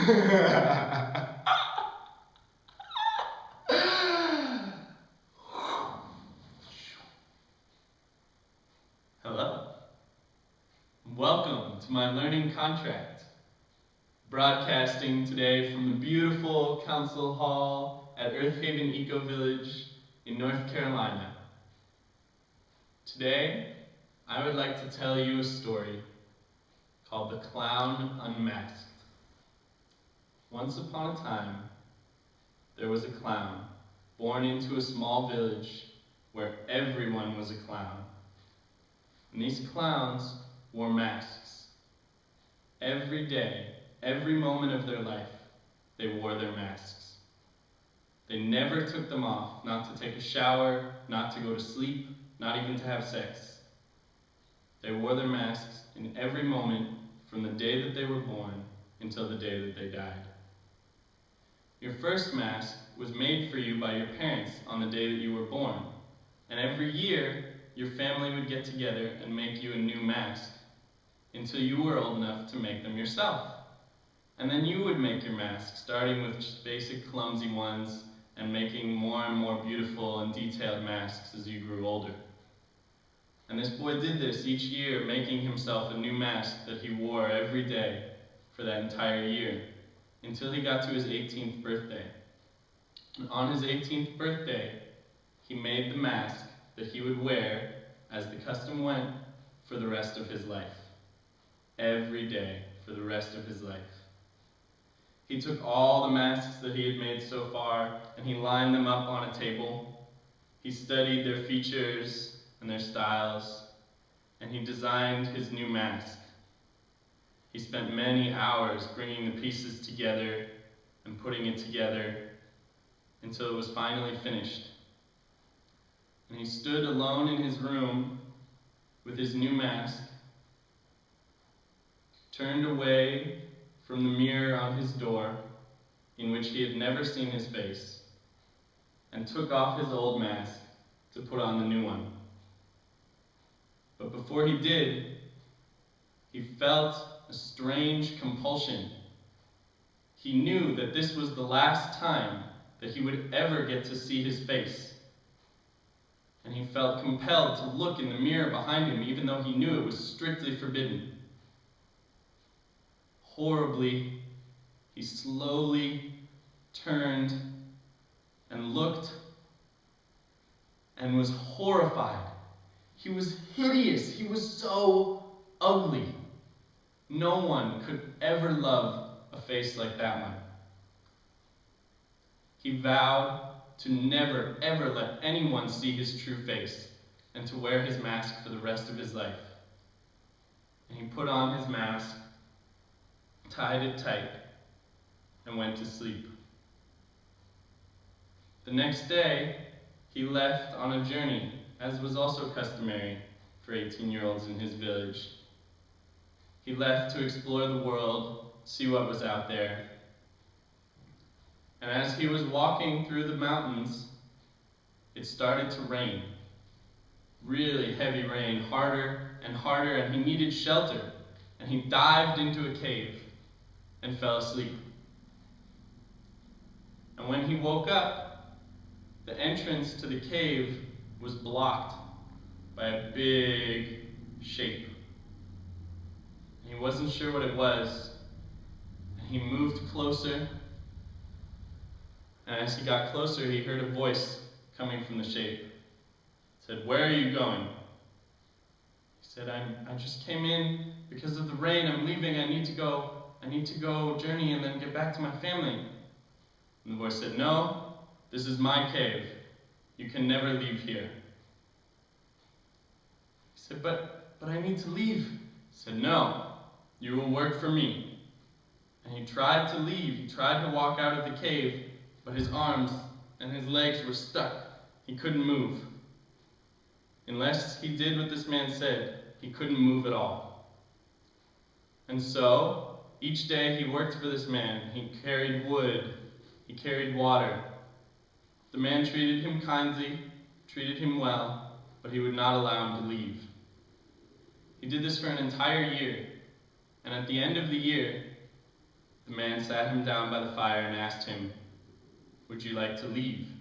Hello. Welcome to my learning contract. Broadcasting today from the beautiful Council Hall at Earth Haven Eco Village in North Carolina. Today, I would like to tell you a story called The Clown Unmasked. Once upon a time, there was a clown born into a small village where everyone was a clown. And these clowns wore masks. Every day, every moment of their life, they wore their masks. They never took them off, not to take a shower, not to go to sleep, not even to have sex. They wore their masks in every moment from the day that they were born until the day that they died. Your first mask was made for you by your parents on the day that you were born, and every year your family would get together and make you a new mask until you were old enough to make them yourself. And then you would make your mask, starting with just basic clumsy ones and making more and more beautiful and detailed masks as you grew older. And this boy did this each year, making himself a new mask that he wore every day for that entire year, until he got to his 18th birthday. And on his 18th birthday, he made the mask that he would wear, as the custom went, for the rest of his life. Every day for the rest of his life. He took all the masks that he had made so far and he lined them up on a table. He studied their features and their styles, and he designed his new mask. He spent many hours bringing the pieces together and putting it together until it was finally finished. And he stood alone in his room with his new mask, turned away from the mirror on his door, in which he had never seen his face, and took off his old mask to put on the new one. But before he did, he felt a strange compulsion. He knew that this was the last time that he would ever get to see his face. And he felt compelled to look in the mirror behind him, even though he knew it was strictly forbidden. Horribly, he slowly turned and looked and was horrified. He was hideous. He was so ugly. No one could ever love a face like that one. He vowed to never, ever let anyone see his true face and to wear his mask for the rest of his life. And he put on his mask, tied it tight, and went to sleep. The next day, he left on a journey, as was also customary for 18-year-olds in his village. He left to explore the world, see what was out there. And as he was walking through the mountains, it started to rain. Really heavy rain, harder and harder, and he needed shelter. And he dived into a cave and fell asleep. And when he woke up, the entrance to the cave was blocked by a big shape. And he wasn't sure what it was, and he moved closer. And as he got closer, he heard a voice coming from the shape. It said, "Where are you going?" He said, I just came in because of the rain. I'm leaving. I need to go journey and then get back to my family. And the voice said, "No, this is my cave. You can never leave here." He said, but I need to leave." He said, "No, you will work for me." And he tried to leave. He tried to walk out of the cave, but his arms and his legs were stuck. He couldn't move. Unless he did what this man said, he couldn't move at all. And so, each day he worked for this man. He carried wood. He carried water. The man treated him kindly, treated him well, but he would not allow him to leave. He did this for an entire year, and at the end of the year, The man sat him down by the fire and asked him, "Would you like to leave?"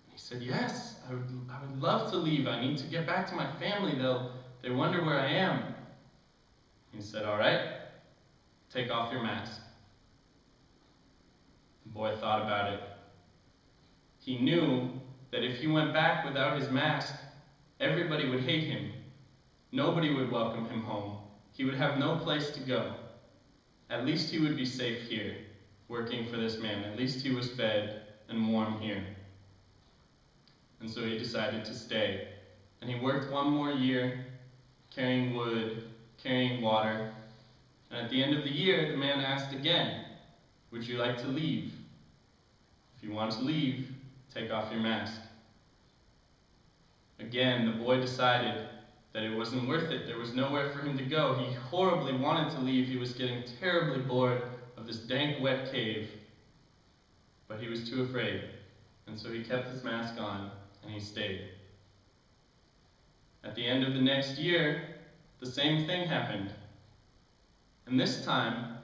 He said, "Yes, I would love to leave. I need to get back to my family. They wonder where I am." He said, "All right, take off your mask." The boy thought about it. He knew that if he went back without his mask, everybody would hate him. Nobody would welcome him home. He would have no place to go. At least he would be safe here, working for this man. At least he was fed and warm here. And so he decided to stay. And he worked one more year, carrying wood, carrying water. And at the end of the year, the man asked again, "Would you like to leave? If you want to leave, take off your mask." Again, the boy decided that it wasn't worth it. There was nowhere for him to go. He horribly wanted to leave. He was getting terribly bored of this dank, wet cave. But he was too afraid. And so he kept his mask on and he stayed. At the end of the next year, the same thing happened. And this time,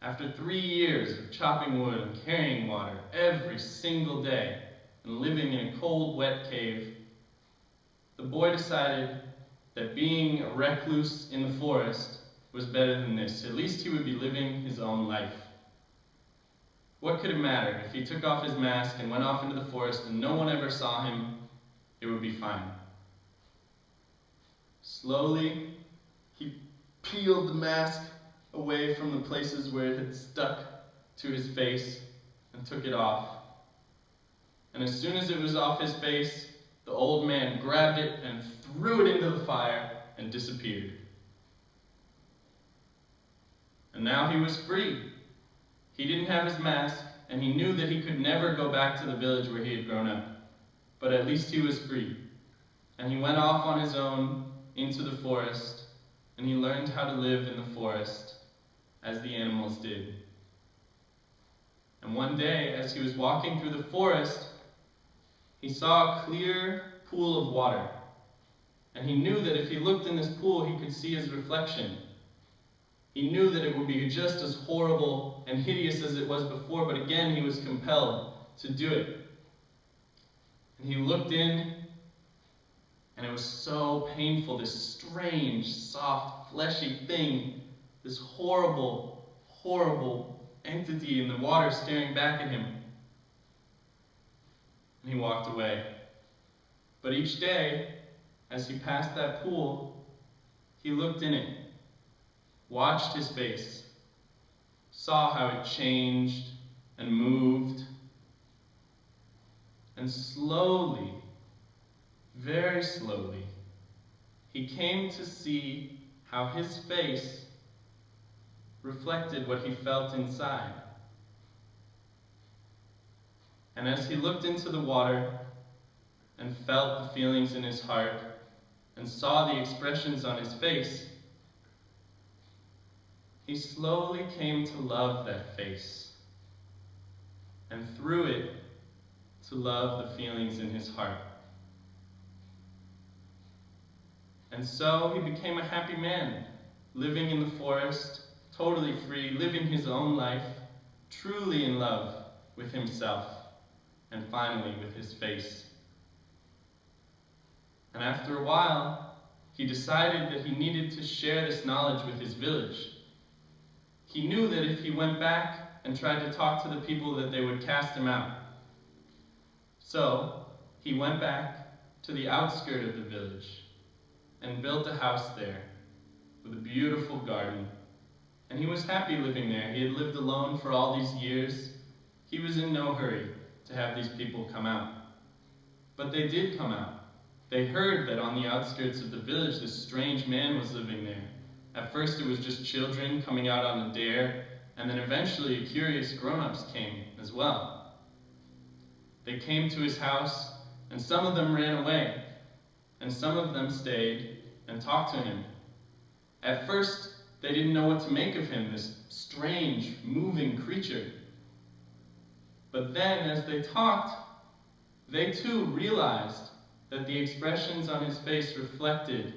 after 3 years of chopping wood and carrying water every single day and living in a cold, wet cave, the boy decided that being a recluse in the forest was better than this. At least he would be living his own life. What could it matter? If he took off his mask and went off into the forest and no one ever saw him, it would be fine. Slowly, he peeled the mask away from the places where it had stuck to his face and took it off. And as soon as it was off his face, the old man grabbed it and threw it into the fire and disappeared. And now he was free. He didn't have his mask, and he knew that he could never go back to the village where he had grown up. But at least he was free. And he went off on his own into the forest, and he learned how to live in the forest as the animals did. And one day, as he was walking through the forest, he saw a clear pool of water. And he knew that if he looked in this pool, he could see his reflection. He knew that it would be just as horrible and hideous as it was before, but again, he was compelled to do it. And he looked in, and it was so painful, this strange, soft, fleshy thing, this horrible, horrible entity in the water staring back at him. And he walked away. But each day, as he passed that pool, he looked in it, watched his face, saw how it changed and moved, and slowly, very slowly, he came to see how his face reflected what he felt inside. And as he looked into the water and felt the feelings in his heart and saw the expressions on his face, he slowly came to love that face, and through it, to love the feelings in his heart. And so he became a happy man, living in the forest, totally free, living his own life, truly in love with himself, and finally with his face. And after a while, he decided that he needed to share this knowledge with his village. He knew that if he went back and tried to talk to the people, that they would cast him out. So he went back to the outskirts of the village and built a house there with a beautiful garden. And he was happy living there. He had lived alone for all these years. He was in no hurry to have these people come out. But they did come out. They heard that on the outskirts of the village, this strange man was living there. At first it was just children coming out on a dare, and then eventually curious grown-ups came as well. They came to his house, and some of them ran away, and some of them stayed and talked to him. At first, they didn't know what to make of him, this strange, moving creature. But then, as they talked, they too realized that the expressions on his face reflected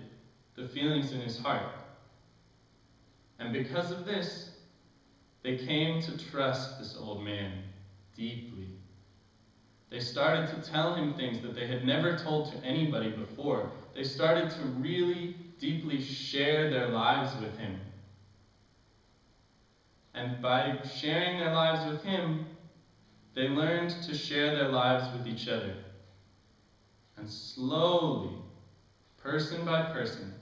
the feelings in his heart. And because of this, They came to trust this old man deeply. They started to tell him things that they had never told to anybody before. They started to really deeply share their lives with him. And by sharing their lives with him, they learned to share their lives with each other. And slowly, person by person,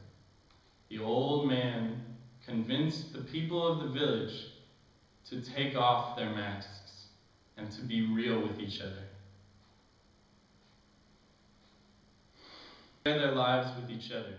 the old man convinced the people of the village to take off their masks and to be real with each other. Share their lives with each other.